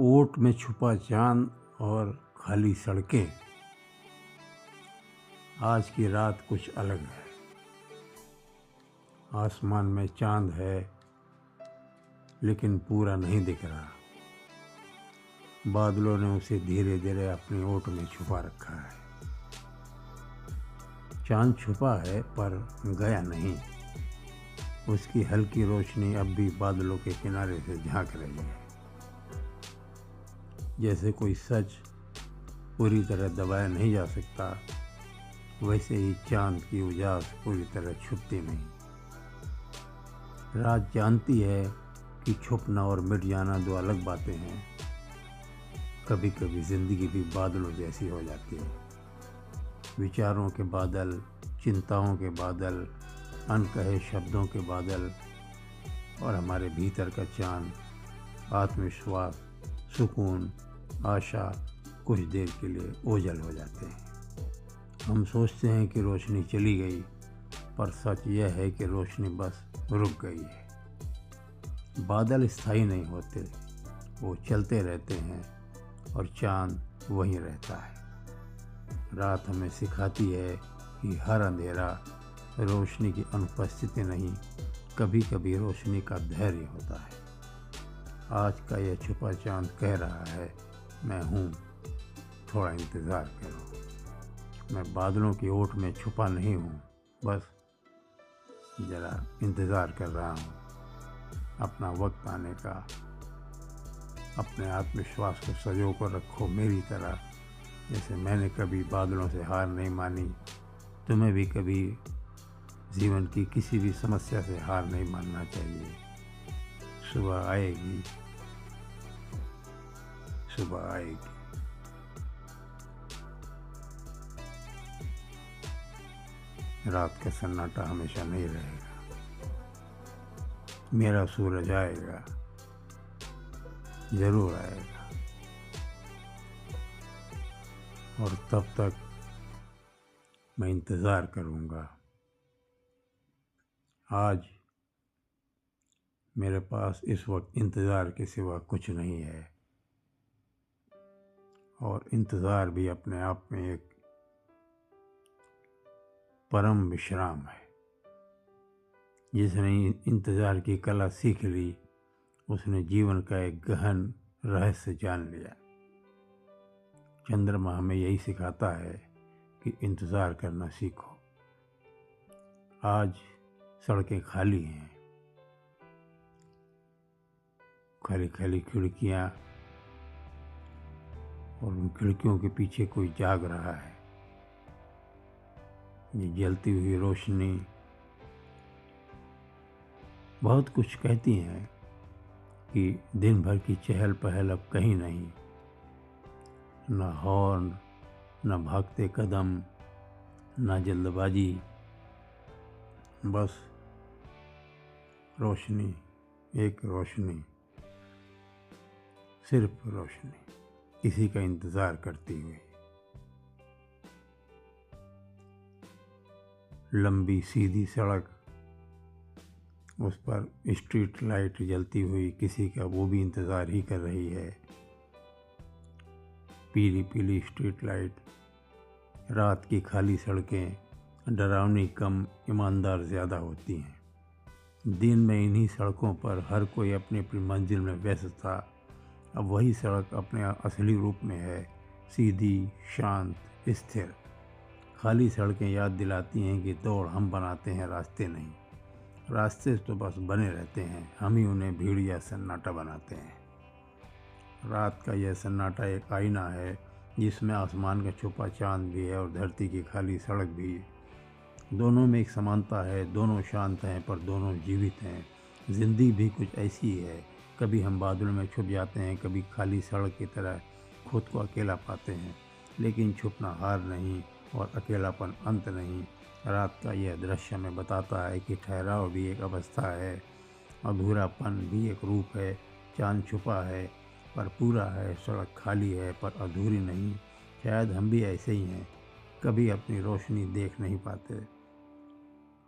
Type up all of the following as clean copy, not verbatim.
ओट में छुपा चांद और खाली सड़कें। आज की रात कुछ अलग है। आसमान में चांद है लेकिन पूरा नहीं दिख रहा। बादलों ने उसे धीरे धीरे अपनी ओट में छुपा रखा है। चांद छुपा है पर गया नहीं। उसकी हल्की रोशनी अब भी बादलों के किनारे से झांक रही है। जैसे कोई सच पूरी तरह दबाया नहीं जा सकता, वैसे ही चांद की उजास पूरी तरह छुपती नहीं। रात जानती है कि छुपना और मिट जाना दो अलग बातें हैं। कभी कभी जिंदगी भी बादलों जैसी हो जाती है। विचारों के बादल, चिंताओं के बादल, अनकहे शब्दों के बादल और हमारे भीतर का चांद, आत्मविश्वास, सुकून, आशा कुछ देर के लिए ओझल हो जाते हैं। हम सोचते हैं कि रोशनी चली गई, पर सच यह है कि रोशनी बस रुक गई है। बादल स्थायी नहीं होते, वो चलते रहते हैं और चांद वहीं रहता है। रात हमें सिखाती है कि हर अंधेरा रोशनी की अनुपस्थिति नहीं, कभी कभी रोशनी का धैर्य होता है। आज का यह छुपा चांद कह रहा है, मैं हूँ, थोड़ा इंतज़ार करो। मैं बादलों की ओट में छुपा नहीं हूँ, बस ज़रा इंतज़ार कर रहा हूँ अपना वक्त आने का। अपने आत्मविश्वास को सजो कर रखो मेरी तरह। जैसे मैंने कभी बादलों से हार नहीं मानी, तुम्हें भी कभी जीवन की किसी भी समस्या से हार नहीं मानना चाहिए। सुबह आएगी, सुबह आएगी। रात का सन्नाटा हमेशा नहीं रहेगा। मेरा सूरज आएगा, जरूर आएगा। और तब तक मैं इंतज़ार करूँगा। आज मेरे पास इस वक्त इंतज़ार के सिवा कुछ नहीं है। और इंतज़ार भी अपने आप में एक परम विश्राम है। जिसने इंतज़ार की कला सीख ली, उसने जीवन का एक गहन रहस्य जान लिया। चंद्रमा हमें यही सिखाता है कि इंतज़ार करना सीखो। आज सड़कें खाली हैं, खाली खाली खिड़कियाँ, और उन खिड़कियों के पीछे कोई जाग रहा है। ये जलती हुई रोशनी बहुत कुछ कहती हैं कि दिन भर की चहल पहल अब कहीं नहीं। न हॉर्न, न भागते कदम, न जल्दबाजी, बस रोशनी, एक रोशनी, सिर्फ रोशनी, किसी का इंतज़ार करती हुई। लंबी सीधी सड़क, उस पर स्ट्रीट लाइट जलती हुई, किसी का वो भी इंतज़ार ही कर रही है। पीली पीली स्ट्रीट लाइट, रात की खाली सड़कें, डरावनी कम, ईमानदार ज़्यादा होती हैं। दिन में इन्हीं सड़कों पर हर कोई अपनी अपनी मंजिल में व्यस्त था। अब वही सड़क अपने असली रूप में है, सीधी, शांत, स्थिर। खाली सड़कें याद दिलाती हैं कि दौड़ हम बनाते हैं, रास्ते नहीं। रास्ते तो बस बने रहते हैं, हम ही उन्हें भीड़ या सन्नाटा बनाते हैं। रात का यह सन्नाटा एक आईना है, जिसमें आसमान का छुपा चांद भी है और धरती की खाली सड़क भी। दोनों में एक समानता है, दोनों शांत हैं पर दोनों जीवित हैं। जिंदगी भी कुछ ऐसी ही है। कभी हम बादलों में छुप जाते हैं, कभी खाली सड़क की तरह खुद को अकेला पाते हैं। लेकिन छुपना हार नहीं और अकेलापन अंत नहीं। रात का यह दृश्य हमें बताता है कि ठहराव भी एक अवस्था है, अधूरापन भी एक रूप है। चांद छुपा है पर पूरा है, सड़क खाली है पर अधूरी नहीं। शायद हम भी ऐसे ही हैं, कभी अपनी रोशनी देख नहीं पाते।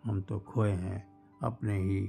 हम तो खोए हैं अपने ही